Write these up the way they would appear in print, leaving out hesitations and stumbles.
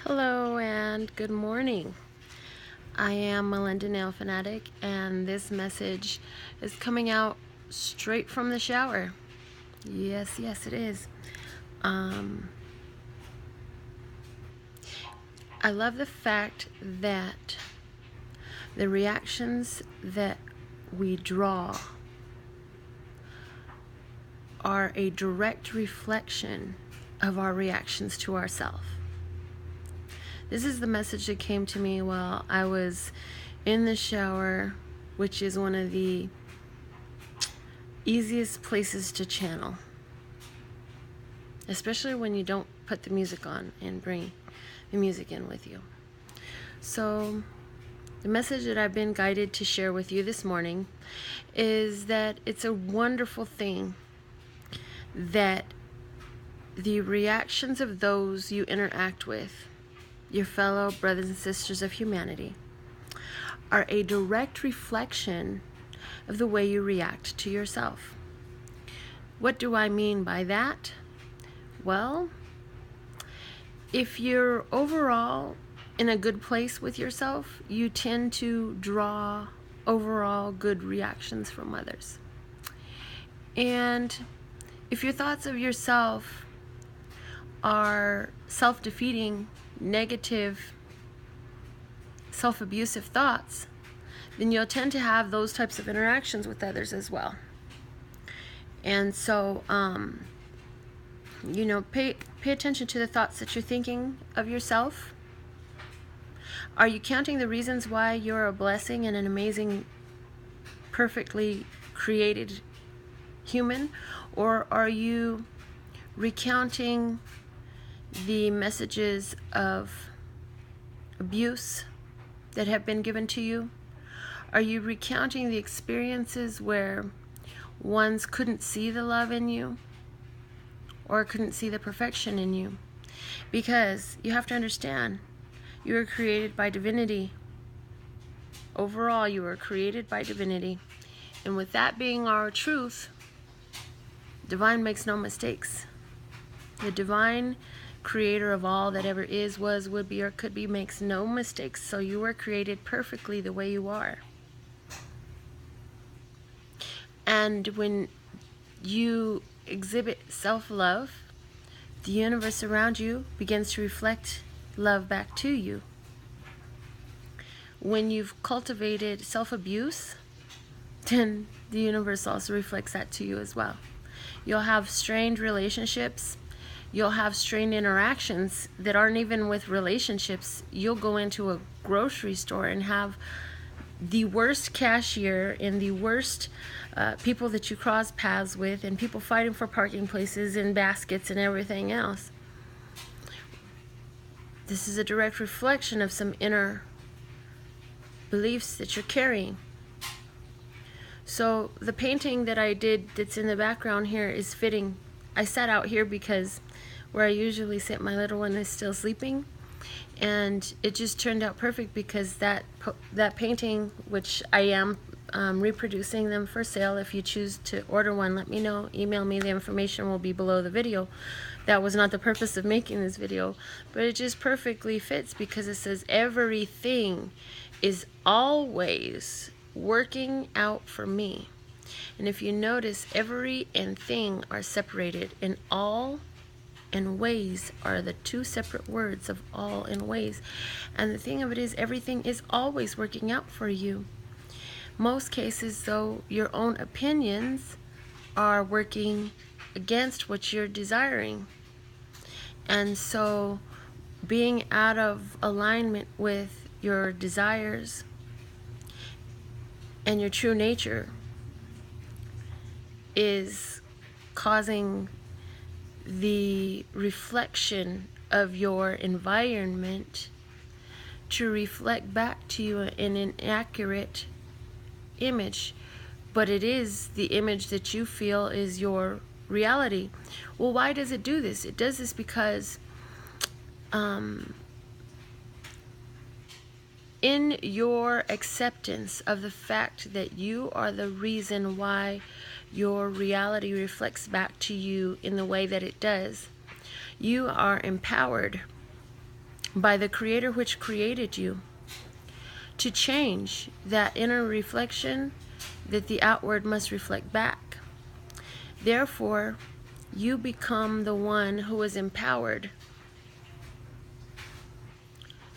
Hello and good morning. I am Melinda NailFanatic, and this message is coming out straight from the shower. Yes, it is. I love the fact that the reactions that we draw are a direct reflection of our reactions to ourselves. This is the message that came to me while I was in the shower, which is one of the easiest places to channel, especially when you don't put the music on and bring the music in with you. So the message that I've been guided to share with you this morning is that it's a wonderful thing that the reactions of those you interact with, your fellow brothers and sisters of humanity, are a direct reflection of the way you react to yourself. What do I mean by that? Well, if you're overall in a good place with yourself, you tend to draw overall good reactions from others. And if your thoughts of yourself are self-defeating, negative, self-abusive thoughts, then you'll tend to have those types of interactions with others as well. And so, pay attention to the thoughts that you're thinking of yourself. Are you counting the reasons why you're a blessing and an amazing, perfectly created human? Or are you recounting the messages of abuse that have been given to you? Are you recounting the experiences where ones couldn't see the love in you or couldn't see the perfection in you? Because you have to understand, you were created by divinity. Overall, you were created by divinity. And with that being our truth, divine makes no mistakes. The divine creator of all that ever is, was, would be, or could be makes no mistakes. So you were created perfectly the way you are. And when you exhibit self-love, the universe around you begins to reflect love back to you. When you've cultivated self-abuse, then the universe also reflects that to you as well. You'll have strained relationships. You'll have strained interactions that aren't even with relationships. You'll go into a grocery store and have the worst cashier and the worst people that you cross paths with, and people fighting for parking places and baskets and everything else. This is a direct reflection of some inner beliefs that you're carrying. So the painting that I did that's in the background here is fitting. I sat out here because where I usually sit, my little one is still sleeping, and it just turned out perfect because that painting, which I am reproducing them for sale. If you choose to order one, let me know. Email me. The information will be below the video. That was not the purpose of making this video, but it just perfectly fits because it says everything is always working out for me. And if you notice, every and thing are separated, and all and ways are the two separate words of all and ways. And the thing of it is, everything is always working out for you. Most cases, though, your own opinions are working against what you're desiring. And so being out of alignment with your desires and your true nature is causing the reflection of your environment to reflect back to you in an accurate image, but it is the image that you feel is your reality. Well, why does it do this? It does this because in your acceptance of the fact that you are the reason why your reality reflects back to you in the way that it does, you are empowered by the Creator which created you, to change that inner reflection that the outward must reflect back. Therefore, you become the one who is empowered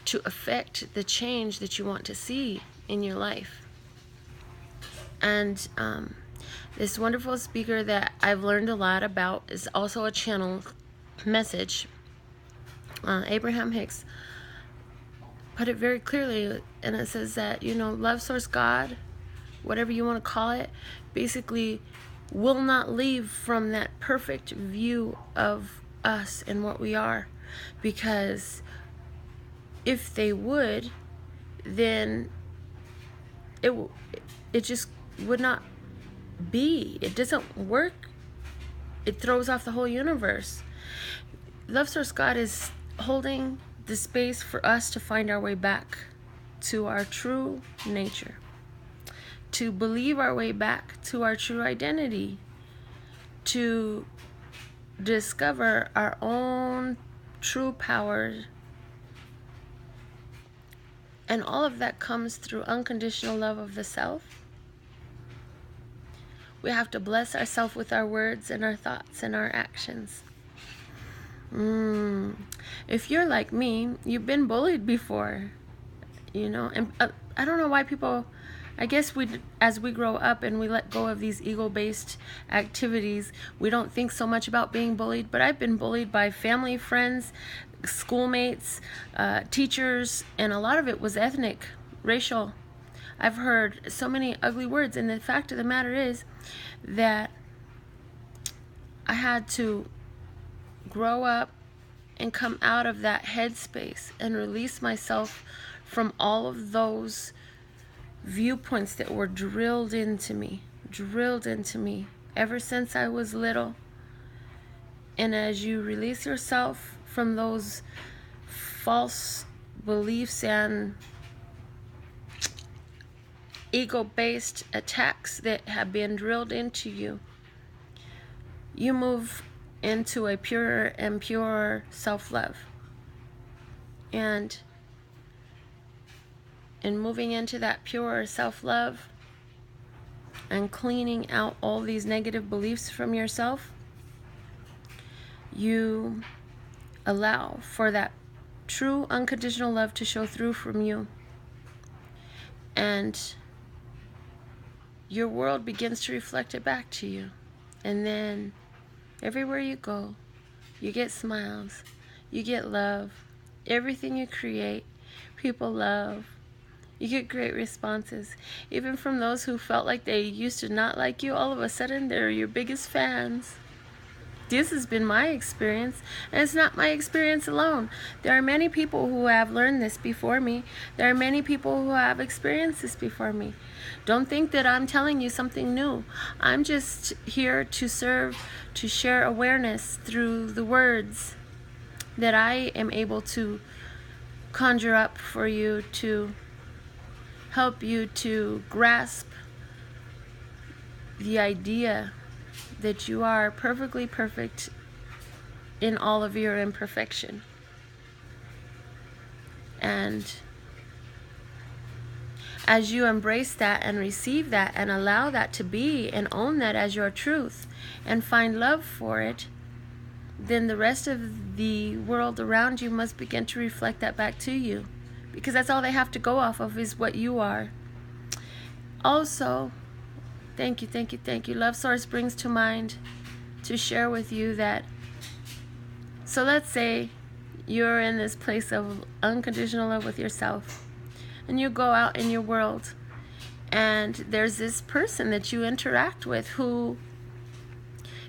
to affect the change that you want to see in your life. And this wonderful speaker that I've learned a lot about is also a channel message. Abraham Hicks put it very clearly, and it says that, love source God, whatever you want to call it, basically will not leave from that perfect view of us and what we are, because if they would, then it just would not be. It doesn't work. It throws off the whole universe. Love source God is holding the space for us to find our way back to our true nature, to believe our way back to our true identity, to discover our own true power. And all of that comes through unconditional love of the self. We have to bless ourselves with our words and our thoughts and our actions. If you're like me, you've been bullied before, and I don't know why people, I guess as we grow up and we let go of these ego-based activities, we don't think so much about being bullied. But I've been bullied by family, friends, schoolmates, teachers, and a lot of it was ethnic, racial. I've heard so many ugly words, and the fact of the matter is that I had to grow up and come out of that headspace and release myself from all of those viewpoints that were drilled into me ever since I was little. And as you release yourself from those false beliefs and ego-based attacks that have been drilled into you, you move into a purer and purer self-love. And in moving into that purer self-love and cleaning out all these negative beliefs from yourself, you allow for that true unconditional love to show through from you. And your world begins to reflect it back to you. And then everywhere you go, you get smiles, you get love. Everything you create, people love. You get great responses. Even from those who felt like they used to not like you, all of a sudden they're your biggest fans. This has been my experience, and it's not my experience alone. There are many people who have learned this before me. There are many people who have experienced this before me. Don't think that I'm telling you something new. I'm just here to serve, to share awareness through the words that I am able to conjure up for you, to help you to grasp the idea that you are perfectly perfect in all of your imperfection. And as you embrace that and receive that and allow that to be and own that as your truth and find love for it, then the rest of the world around you must begin to reflect that back to you, because that's all they have to go off of is what you are. Also, thank you. Love Source brings to mind to share with you that, so let's say you're in this place of unconditional love with yourself, and you go out in your world, and there's this person that you interact with who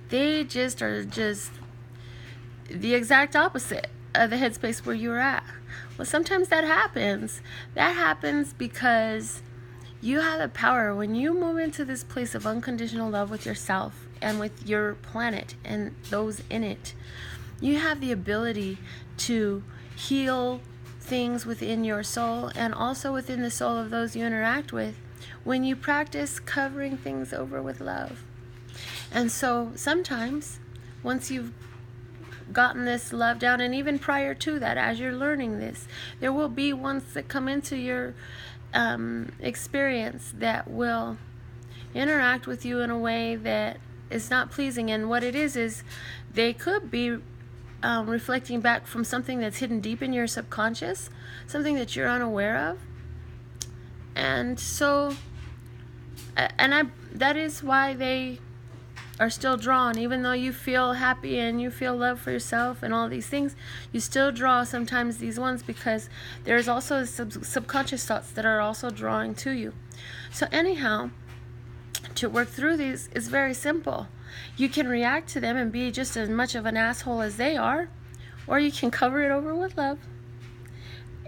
they just are just the exact opposite of the headspace where you're at. Well, sometimes that happens. That happens because you have the power. When you move into this place of unconditional love with yourself and with your planet and those in it, you have the ability to heal things within your soul and also within the soul of those you interact with when you practice covering things over with love. And so sometimes, once you've gotten this love down, and even prior to that, as you're learning this, there will be ones that come into your experience that will interact with you in a way that is not pleasing. And what it is they could be reflecting back from something that's hidden deep in your subconscious, something that you're unaware of. And so, that is why they are still drawn. Even though you feel happy and you feel love for yourself and all these things, you still draw sometimes these ones, because there's also subconscious thoughts that are also drawing to you. So anyhow, to work through these is very simple. You can react to them and be just as much of an asshole as they are, or you can cover it over with love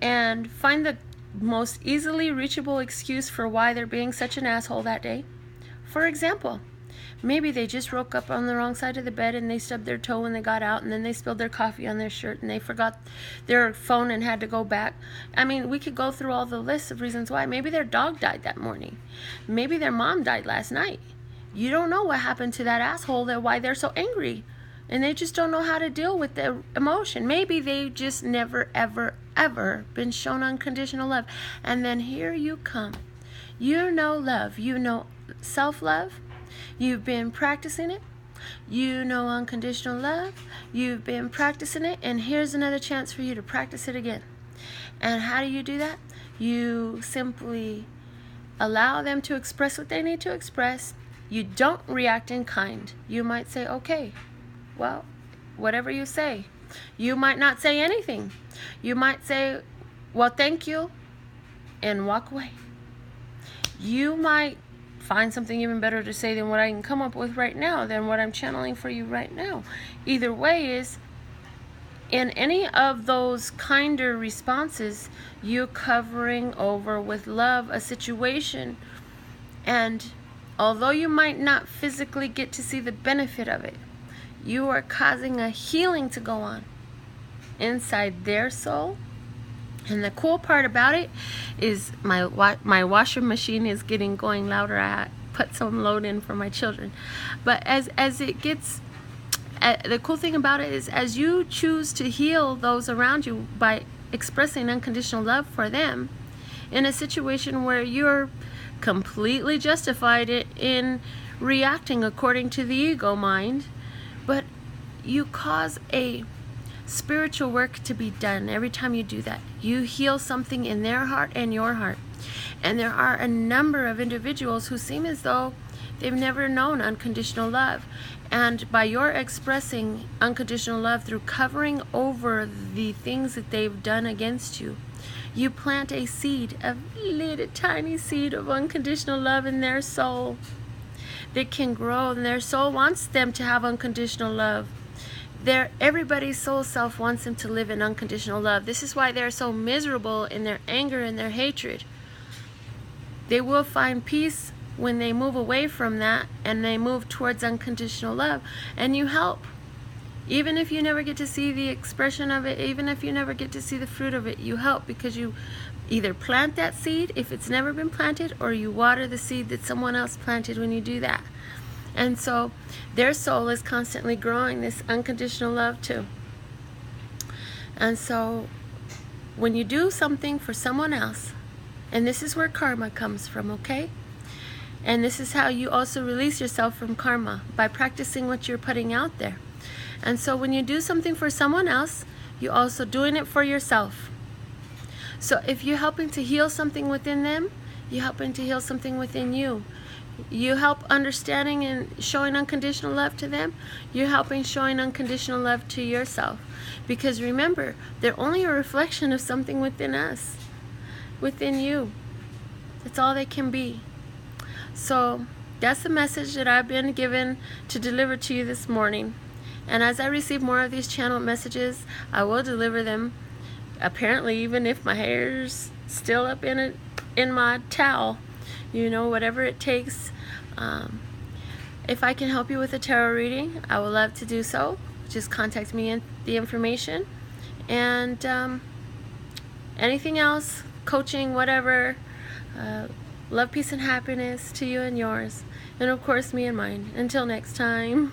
and find the most easily reachable excuse for why they're being such an asshole that day. For example, maybe they just woke up on the wrong side of the bed and they stubbed their toe when they got out, and then they spilled their coffee on their shirt and they forgot their phone and had to go back. I mean, we could go through all the lists of reasons why. Maybe their dog died that morning. Maybe their mom died last night. You don't know what happened to that asshole, that why they're so angry, and they just don't know how to deal with the emotion. Maybe they just never, ever, ever been shown unconditional love. And then here you come. You know love. You know self-love. You've been practicing it. You know unconditional love. You've been practicing it. And here's another chance for you to practice it again. And how do you do that? You simply allow them to express what they need to express. You don't react in kind. You might say, okay, well, whatever you say. You might not say anything. You might say, well, thank you, and walk away. You might find something even better to say than what I can come up with right now, than what I'm channeling for you right now. Either way is, in any of those kinder responses, you're covering over with love a situation. And although you might not physically get to see the benefit of it, you are causing a healing to go on inside their soul. And the cool part about it is my washer machine is getting going louder. I put some load in for my children. But as it gets, the cool thing about it is, as you choose to heal those around you by expressing unconditional love for them in a situation where you're completely justified in reacting according to the ego mind, but you cause a spiritual work to be done every time you do that. You heal something in their heart and your heart. And there are a number of individuals who seem as though they've never known unconditional love. And by your expressing unconditional love through covering over the things that they've done against you, you plant a seed, a little tiny seed of unconditional love in their soul that can grow. And their soul wants them to have unconditional love. Everybody's soul self wants them to live in unconditional love. This is why they're so miserable in their anger and their hatred. They will find peace when they move away from that and they move towards unconditional love. And you help. Even if you never get to see the expression of it, even if you never get to see the fruit of it, you help, because you either plant that seed if it's never been planted, or you water the seed that someone else planted when you do that. And so their soul is constantly growing this unconditional love too. And so when you do something for someone else, and this is where karma comes from, okay? And this is how you also release yourself from karma, by practicing what you're putting out there. And so when you do something for someone else, you're also doing it for yourself. So if you're helping to heal something within them, you're helping to heal something within you. You help understanding and showing unconditional love to them, you're helping showing unconditional love to yourself. Because remember, they're only a reflection of something within us, within you. That's all they can be. So that's the message that I've been given to deliver to you this morning. And as I receive more of these channel messages, I will deliver them. Apparently, even if my hair's still up in my towel, you know, whatever it takes. If I can help you with a tarot reading, I would love to do so. Just contact me in the information. And anything else, coaching, whatever. Love, peace, and happiness to you and yours. And of course, me and mine. Until next time.